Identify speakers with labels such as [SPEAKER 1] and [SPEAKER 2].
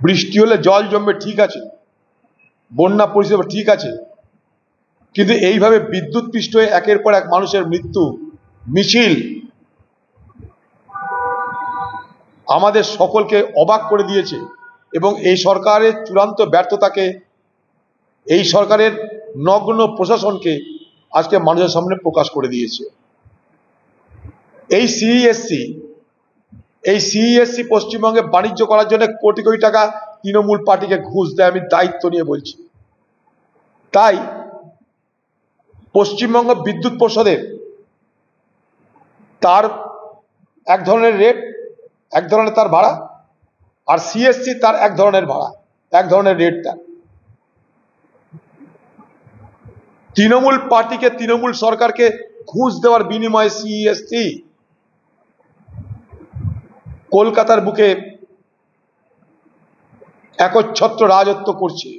[SPEAKER 1] বৃষ্টি হলে জল জমবে, ঠিক আছে, বন্যা পরিষেবা ঠিক আছে, কিন্তু এইভাবে বিদ্যুৎ পৃষ্ঠ হয়ে একের পর এক মানুষের মৃত্যু মিছিল আমাদের সকলকে অবাক করে দিয়েছে এবং এই সরকারের চূড়ান্ত ব্যর্থতাকে, এই সরকারের নগ্ন প্রশাসনকে আজকে মানুষের সামনে প্রকাশ করে দিয়েছে। এই সিইএসসি পশ্চিমবঙ্গে বাণিজ্য করার জন্য কোটি কোটি টাকা তৃণমূল পার্টিকে ঘুষ দেয়, আমি দায়িত্ব নিয়ে বলছি। তাই পশ্চিমবঙ্গ বিদ্যুৎ পর্ষদের তার এক ধরনের রেট, এক ধরনের তার ভাড়া, আর সিএসসি তার এক ধরনের ভাড়া, এক ধরনের রেটটা। তৃণমূল পার্টিকে, তৃণমূল সরকারকে ঘুষ দেওয়ার বিনিময়ে সিইএসসি কলকাতার বুকে একচ্ছত্র রাজত্ব করছে।